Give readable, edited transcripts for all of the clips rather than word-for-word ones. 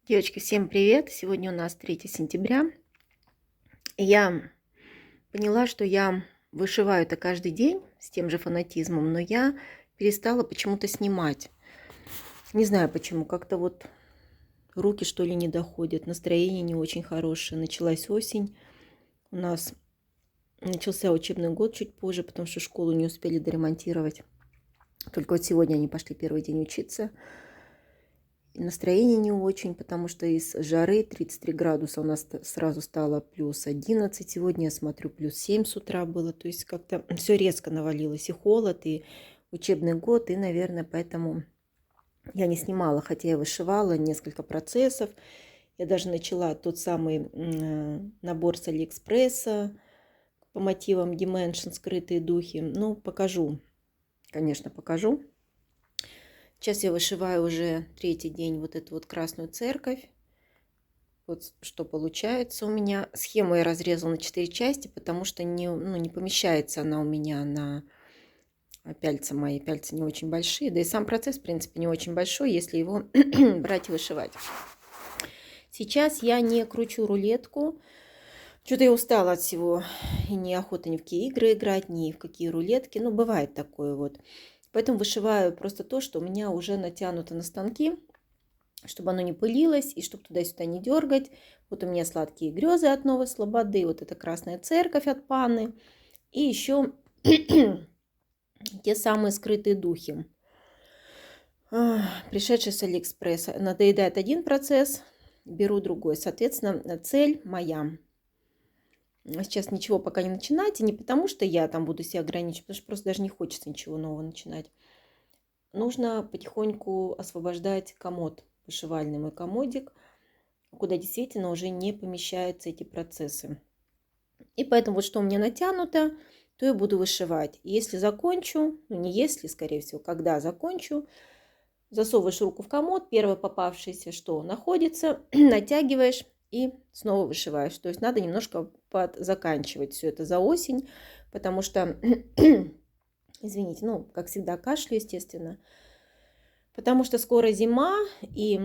Девочки, всем привет! Сегодня у нас 3 сентября. И я поняла, что я вышиваю это каждый день с тем же фанатизмом, но я перестала почему-то снимать. Не знаю почему, как-то вот руки что ли не доходят, настроение не очень хорошее. Началась осень, у нас начался учебный год чуть позже, потому что школу не успели доремонтировать. Только вот сегодня они пошли первый день учиться. И настроение не очень, потому что из жары 33 градуса у нас сразу стало плюс 11. Сегодня я смотрю, плюс 7 с утра было. То есть как-то все резко навалилось. И холод, и учебный год. И, наверное, поэтому я не снимала, хотя я вышивала несколько процессов. Я даже начала тот самый набор с Алиэкспресса по мотивам Dimension «Скрытые духи». Ну, покажу, конечно, покажу. Сейчас я вышиваю уже 3-й день вот эту вот красную церковь. Вот что получается у меня. Схему я разрезала на 4 части, потому что не помещается она у меня на пяльца мои. Пяльцы не очень большие. Да и сам процесс, в принципе, не очень большой, если его брать и вышивать. Сейчас я не кручу рулетку. Что-то я устала от всего. И неохота ни в какие игры играть, ни в какие рулетки. Ну, бывает такое вот. Поэтому вышиваю просто то, что у меня уже натянуто на станки, чтобы оно не пылилось и чтобы туда-сюда не дергать. Вот у меня сладкие грезы от Новой Слободы, вот эта красная церковь от Панны. И еще те самые скрытые духи, пришедшие с Алиэкспресса. Надоедает один процесс, беру другой. Соответственно, цель моя. Сейчас ничего пока не начинать, и не потому, что я там буду себя ограничивать, потому что просто даже не хочется ничего нового начинать. Нужно потихоньку освобождать комод, вышивальный мой комодик, куда действительно уже не помещаются эти процессы. И поэтому вот что у меня натянуто, то я буду вышивать. И если закончу, ну не если, скорее всего, когда закончу, засовываешь руку в комод, первое попавшееся, что находится, натягиваешь и снова вышиваешь. То есть надо немножко заканчивать все это за осень, потому что, извините, ну, как всегда, кашлю, естественно, потому что скоро зима, и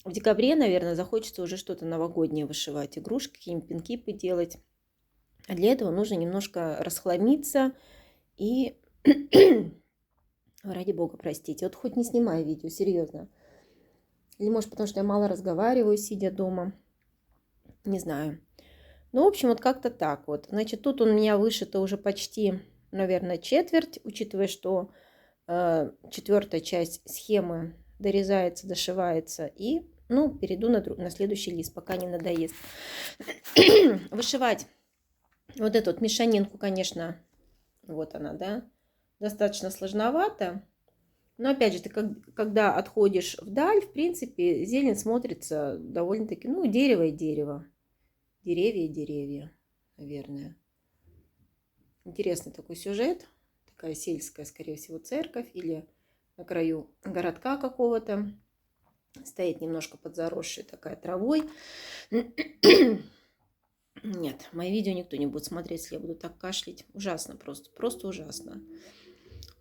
в декабре, наверное, захочется уже что-то новогоднее вышивать, игрушки, какие-нибудь пинки поделать. А для этого нужно немножко расхламиться и, ради бога, простите, вот хоть не снимаю видео, серьезно. Или может потому что я мало разговариваю, сидя дома, не знаю. Ну, в общем, вот как-то так вот. Значит, тут у меня вышито уже почти, наверное, четверть, учитывая, что 4-я часть схемы дорезается, дошивается. И, ну, перейду на следующий лист, пока не надоест. Вышивать вот эту вот мешанинку, конечно, вот она, да, достаточно сложновато. Но, опять же, ты когда отходишь вдаль, в принципе, зелень смотрится довольно-таки, ну, дерево и дерево. Деревья и деревья, наверное. Интересный такой сюжет. Такая сельская, скорее всего, церковь или на краю городка какого-то. Стоит немножко подзаросшей такая травой. Нет, мои видео никто не будет смотреть, если я буду так кашлять. Ужасно просто, просто ужасно.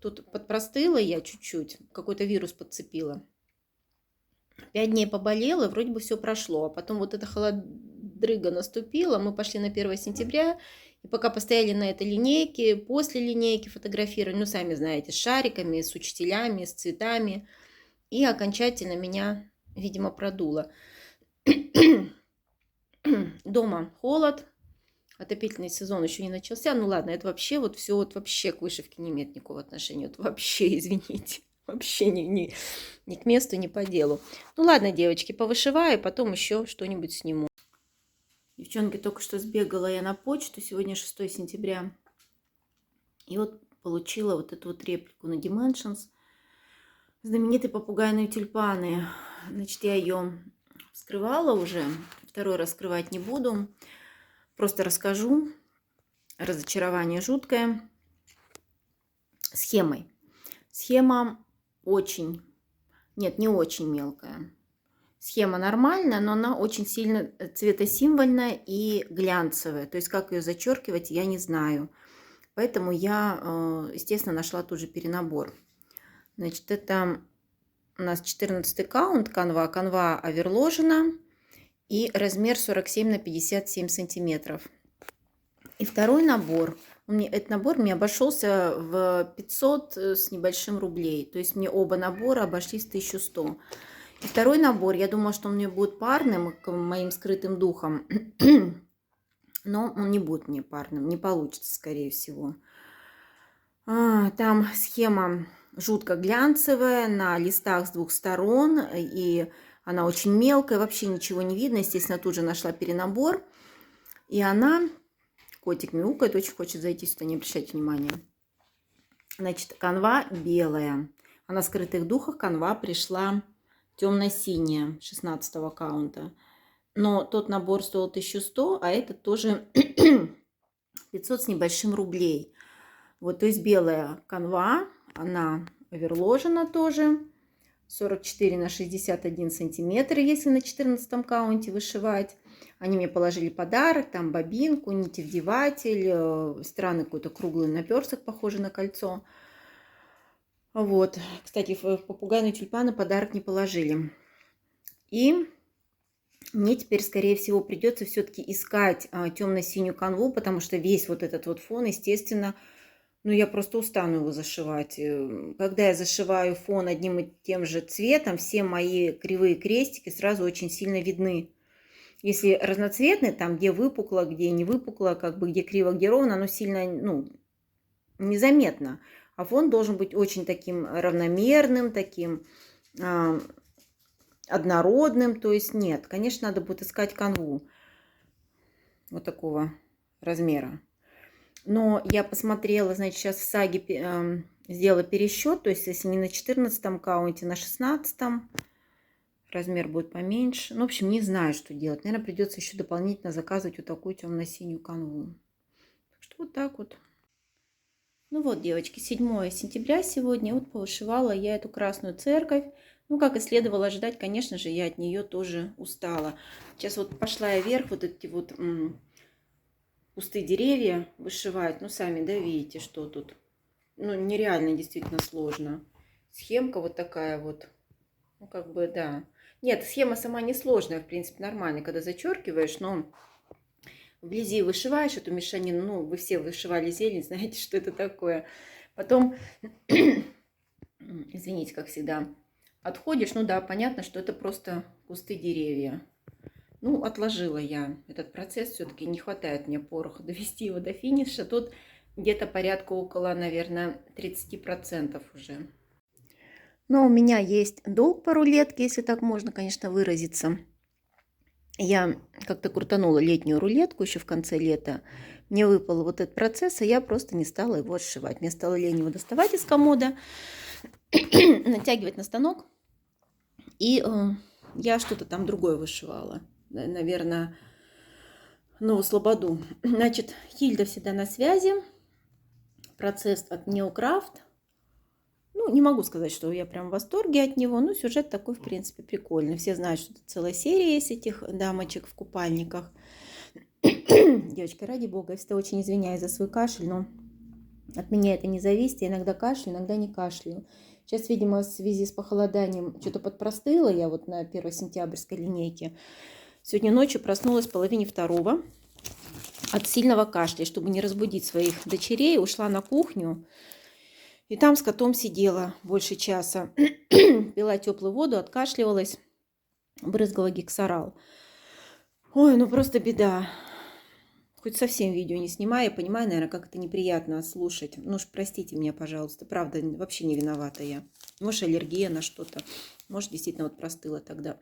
Тут подпростыла я чуть-чуть, какой-то вирус подцепила. 5 дней поболела, вроде бы все прошло. А потом вот эта холодрыга наступила, мы пошли на 1 сентября. И пока постояли на этой линейке, после линейки фотографировали, ну, сами знаете, с шариками, с учителями, с цветами. И окончательно меня, видимо, продуло. Дома холод, отопительный сезон еще не начался. Ну ладно, это вообще вот все вот вообще к вышивке не имеет никакого отношения. Вот вообще, извините, вообще ни к месту, ни по делу. Ну ладно, девочки, повышиваю, потом еще что-нибудь сниму. Девчонки, только что сбегала я на почту, сегодня 6 сентября. И вот получила вот эту вот реплику на Dimensions. Знаменитые попугайные тюльпаны. Значит, я ее вскрывала уже. Второй раз скрывать не буду. Просто расскажу. Разочарование жуткое. Схемой. Схема очень... Нет, не очень мелкая. Схема нормальная, но она очень сильно цветосимвольная и глянцевая. То есть, как ее зачеркивать, я не знаю. Поэтому я, естественно, нашла тут же перенабор. Значит, это у нас 14 каунт, канва оверложена и размер 47 на 57 сантиметров. И второй набор, этот набор мне обошелся в 500 с небольшим рублей. То есть мне оба набора обошлись 1100. И второй набор, я думала, что он мне будет парным к моим скрытым духам. Но он не будет мне парным, не получится, скорее всего. Там схема жутко глянцевая, на листах с двух сторон. И она очень мелкая, вообще ничего не видно. Естественно, тут же нашла перенабор. И она... Котик мяукает, очень хочет зайти сюда, не обращайте внимания. Значит, канва белая. А на скрытых духах канва пришла темно-синяя, 16 каунта. Но тот набор стоил 1100, а этот тоже 500 с небольшим рублей. Вот, то есть белая канва, она оверложена тоже. 44 на 61 сантиметр, если на 14 каунте вышивать. Они мне положили подарок, там бобинку, нитевдеватель, странный какой-то круглый наперсток, похожий на кольцо. Вот, кстати, в попугайные тюльпаны подарок не положили. И мне теперь, скорее всего, придется все-таки искать темно-синюю канву, потому что весь вот этот вот фон, естественно, ну, я просто устану его зашивать. Когда я зашиваю фон одним и тем же цветом, все мои кривые крестики сразу очень сильно видны. Если разноцветный, там, где выпукло, где не выпукло, как бы где криво, где ровно, оно сильно, ну, незаметно. А фон должен быть очень таким равномерным, таким однородным. То есть нет, конечно, надо будет искать канву вот такого размера. Но я посмотрела, значит, сейчас в саге сделала пересчет. То есть если не на 14 каунте, на 16 размер будет поменьше. Ну, в общем, не знаю, что делать. Наверное, придется еще дополнительно заказывать вот такую темно-синюю канву. Так что вот так вот. Ну вот, девочки, 7 сентября сегодня. Вот повышивала я эту красную церковь. Ну, как и следовало ожидать, конечно же, я от нее тоже устала. Сейчас вот пошла я вверх, вот эти вот кусты деревья вышивать. Ну, сами, да, видите, что тут. Ну, нереально действительно сложно. Схемка вот такая вот. Ну, как бы, да. Нет, схема сама не сложная, в принципе, нормально, когда зачеркиваешь, но вблизи вышиваешь эту мешанину, ну, вы все вышивали зелень, знаете, что это такое. Потом, извините, как всегда, отходишь, ну да, понятно, что это просто кусты деревья. Ну, отложила я этот процесс, все-таки не хватает мне пороха довести его до финиша. Тут где-то порядка около, наверное, 30% уже. Но у меня есть долг по рулетке, если так можно, конечно, выразиться. Я как-то крутанула летнюю рулетку еще в конце лета. Мне выпал вот этот процесс, и я просто не стала его сшивать. Мне стало лень его доставать из комода, натягивать на станок. И я что-то там другое вышивала. Наверное, новую слободу. Значит, Хильда всегда на связи. Процесс от Neocraft. Ну, не могу сказать, что я прям в восторге от него, но сюжет такой, в принципе, прикольный. Все знают, что тут целая серия есть этих дамочек в купальниках. Девочки, ради бога, я всегда очень извиняюсь за свой кашель, но от меня это не зависит. Я иногда кашляю, иногда не кашляю. Сейчас, видимо, в связи с похолоданием что-то подпростыла я вот на 1 сентябрьской линейке. Сегодня ночью проснулась в половине 2 от сильного кашля. Чтобы не разбудить своих дочерей, ушла на кухню. И там с котом сидела больше часа. Пила теплую воду, откашливалась, брызгала гексорал. Ой, ну просто беда. Хоть совсем видео не снимаю, я понимаю, наверное, как это неприятно слушать. Ну уж простите меня, пожалуйста. Правда, вообще не виновата я. Может, аллергия на что-то. Может, действительно вот простыла тогда.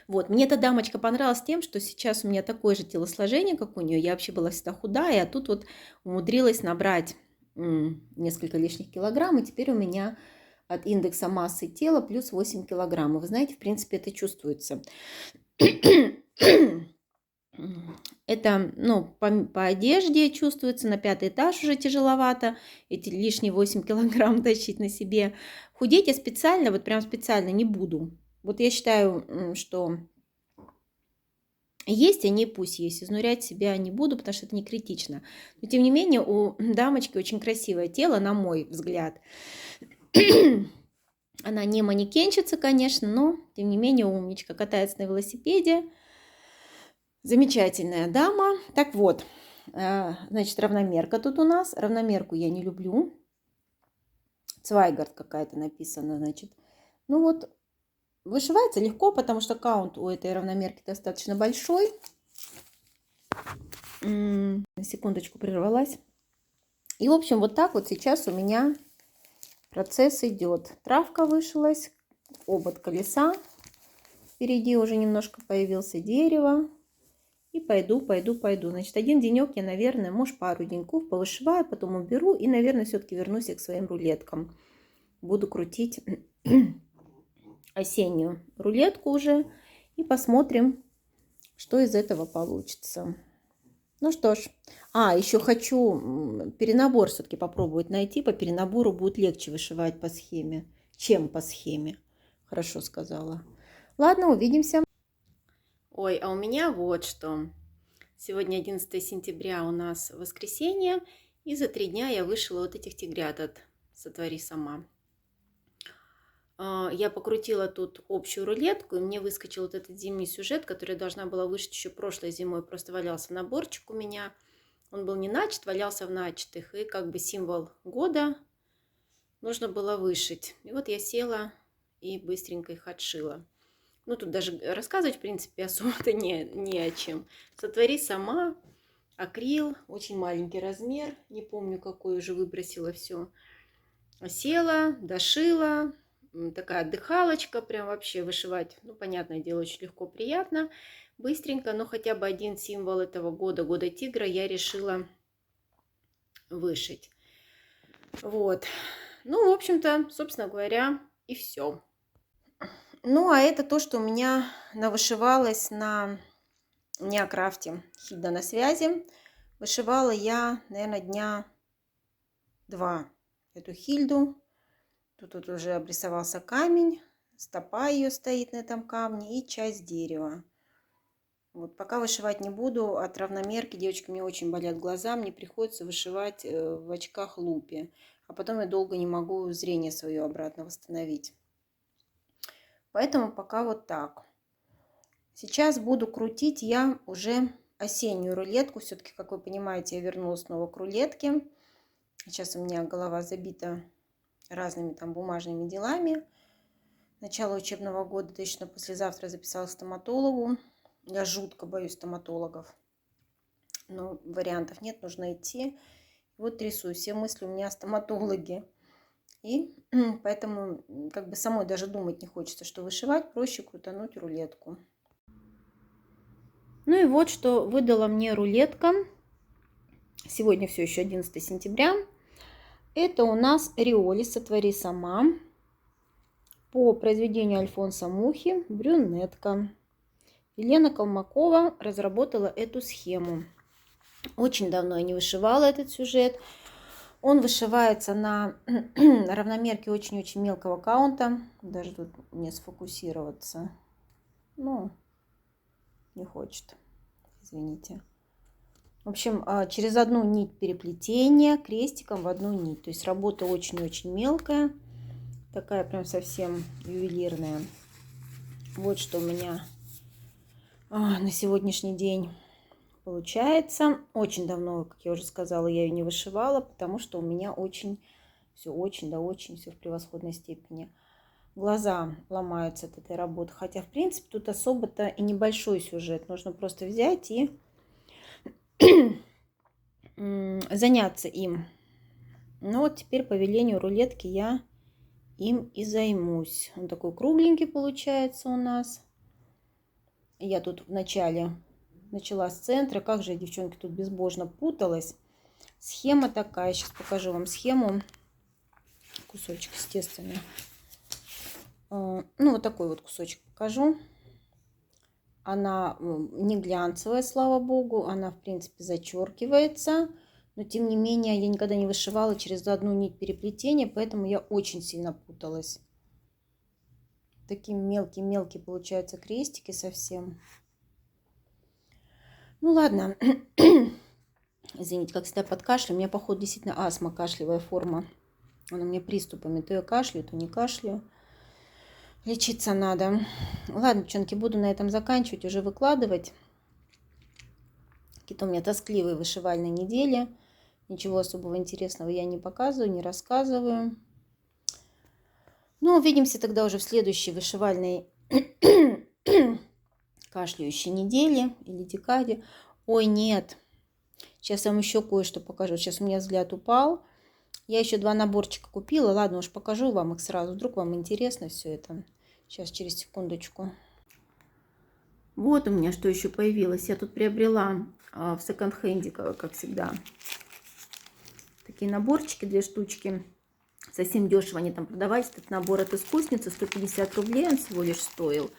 Вот, мне эта дамочка понравилась тем, что сейчас у меня такое же телосложение, как у нее. Я вообще была всегда худая, а тут вот умудрилась набрать несколько лишних килограмм, и теперь у меня от индекса массы тела плюс 8 килограмм. Вы знаете, в принципе, это чувствуется. Это, ну, по одежде чувствуется, на 5-й этаж уже тяжеловато, эти лишние 8 килограмм тащить на себе. Худеть я специально, вот прям специально не буду. Вот я считаю, что есть они, пусть есть. Изнурять себя не буду, потому что это не критично. Но тем не менее, у дамочки очень красивое тело, на мой взгляд. Она не манекенщица, конечно, но тем не менее умничка. Катается на велосипеде. Замечательная дама. Так вот, значит, равномерка тут у нас. Равномерку я не люблю. Цвайгард какая-то написана, значит. Ну вот, вышивается легко, потому что каунт у этой равномерки достаточно большой. На секундочку прервалась. И, в общем, вот так вот сейчас у меня процесс идет. Травка вышилась, обод колеса. Впереди уже немножко появился дерево. И пойду. Значит, один денек я, наверное, может, пару деньков повышиваю, потом уберу. И, наверное, все-таки вернусь к своим рулеткам. Буду крутить осеннюю рулетку уже. И посмотрим, что из этого получится. Ну что ж. Еще хочу перенабор все-таки попробовать найти. По перенабору будет легче вышивать по схеме, чем по схеме. Хорошо сказала. Ладно, увидимся. Ой, а у меня вот что. Сегодня 11 сентября у нас воскресенье. И за 3 дня я вышила вот этих тигрят от «Сотвори сама». Я покрутила тут общую рулетку, и мне выскочил вот этот зимний сюжет, который я должна была вышить еще прошлой зимой. Просто валялся наборчик у меня. Он был не начат, валялся в начатых. И как бы символ года нужно было вышить. И вот я села и быстренько их отшила. Ну, тут даже рассказывать, в принципе, особо-то не о чем. «Сотвори сама», акрил, очень маленький размер. Не помню, какой, уже выбросила все. Села, дошила. Такая отдыхалочка, прям вообще вышивать, ну, понятное дело, очень легко, приятно, быстренько, но хотя бы один символ этого года тигра, я решила вышить. Вот. Ну, в общем-то, собственно говоря, и все. Ну, а это то, что у меня навышивалось на Неокрафте Хильда на связи. Вышивала я, наверное, дня 2 эту Хильду. Тут уже обрисовался камень, стопа ее стоит на этом камне и часть дерева. Вот пока вышивать не буду, от равномерки, девочки, мне очень болят глаза, мне приходится вышивать в очках лупе, а потом я долго не могу зрение свое обратно восстановить. Поэтому пока вот так. Сейчас буду крутить я уже осеннюю рулетку, все-таки, как вы понимаете, я вернулась снова к рулетке. Сейчас у меня голова забита разными там бумажными делами. Начало учебного года, точно послезавтра записалась к стоматологу. Я жутко боюсь стоматологов. Но вариантов нет, нужно идти. Вот трясусь, все мысли у меня о стоматологе. И поэтому как бы самой даже думать не хочется, что вышивать, проще крутануть рулетку. Ну и вот что выдала мне рулетка. Сегодня все еще 11 сентября. Это у нас Риоли «Сотвори сама» по произведению Альфонса Мухи «Брюнетка». Елена Колмакова разработала эту схему. Очень давно я не вышивала этот сюжет. Он вышивается на равномерке очень-очень мелкого каунта. Даже тут не сфокусироваться. Ну, не хочет. Извините. В общем, через одну нить переплетения крестиком в одну нить. То есть работа очень-очень мелкая. Такая прям совсем ювелирная. Вот что у меня на сегодняшний день получается. Очень давно, как я уже сказала, я ее не вышивала, потому что у меня очень все в превосходной степени. Глаза ломаются от этой работы. Хотя, в принципе, тут особо-то и небольшой сюжет. Нужно просто взять и заняться им. Ну вот теперь по велению рулетки я им и займусь. Он такой кругленький получается у нас. Я тут вначале начала с центра. Как же я, девчонки, тут безбожно путалась. Схема такая. Сейчас покажу вам схему. Кусочек, естественно. Ну, вот такой вот кусочек покажу. Она не глянцевая, слава богу. Она, в принципе, зачеркивается. Но, тем не менее, я никогда не вышивала через одну нить переплетения, поэтому я очень сильно путалась. Такие мелкие-мелкие получаются крестики совсем. Ну, ладно. Извините, как всегда под кашлем. У меня, походу, действительно астма, кашлевая форма. Она у меня приступами. То я кашляю, то не кашляю. Лечиться надо. Ладно, девчонки, буду на этом заканчивать, уже выкладывать. Какие-то у меня тоскливые вышивальные недели. Ничего особого интересного я не показываю, не рассказываю. Ну, увидимся тогда уже в следующей вышивальной кашляющей неделе или декаде. Ой, нет. Сейчас я вам еще кое-что покажу. Сейчас у меня взгляд упал. Я еще 2 наборчика купила. Ладно, уж покажу вам их сразу. Вдруг вам интересно все это. Сейчас, через секундочку. Вот у меня что еще появилось. Я тут приобрела в секонд-хенде, как всегда, такие наборчики, 2 штучки. Совсем дешево они там продавались. Этот набор от искусницы, 150 рублей он всего лишь стоил.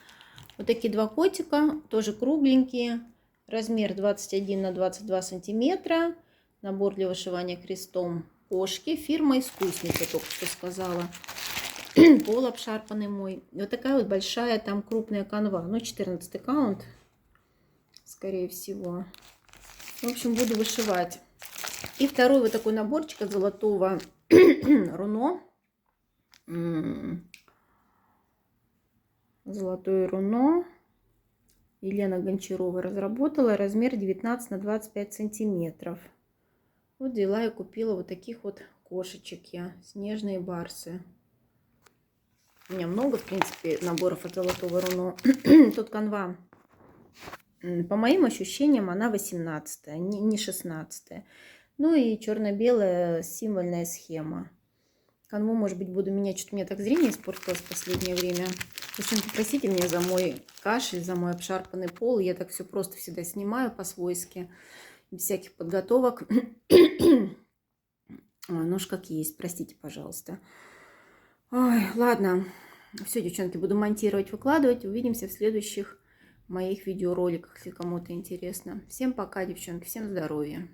Вот такие 2 котика, тоже кругленькие. Размер 21 на 22 сантиметра. Набор для вышивания крестом кошки. Фирма «Искусница», только что сказала. Пол обшарпанный мой. И вот такая вот большая, там крупная канва. Ну, 14 каунт, скорее всего. В общем, буду вышивать. И второй вот такой наборчик от золотого руно. Золотое руно. Елена Гончарова разработала. Размер 19 на 25 сантиметров. Вот взяла и купила вот таких вот кошечек я. Снежные барсы. У меня много, в принципе, наборов от золотого руно. Тут канва, по моим ощущениям, она 18, не 16. Ну и черно-белая символьная схема. Канву, может быть, буду менять. Что-то у меня так зрение испортилось в последнее время. В общем, простите меня за мой кашель, за мой обшарпанный пол. Я так все просто всегда снимаю по-свойски, без всяких подготовок. Ну уж как есть, простите, пожалуйста. Ой, ладно. Все, девчонки, буду монтировать, выкладывать. Увидимся в следующих моих видеороликах, если кому-то интересно. Всем пока, девчонки, всем здоровья.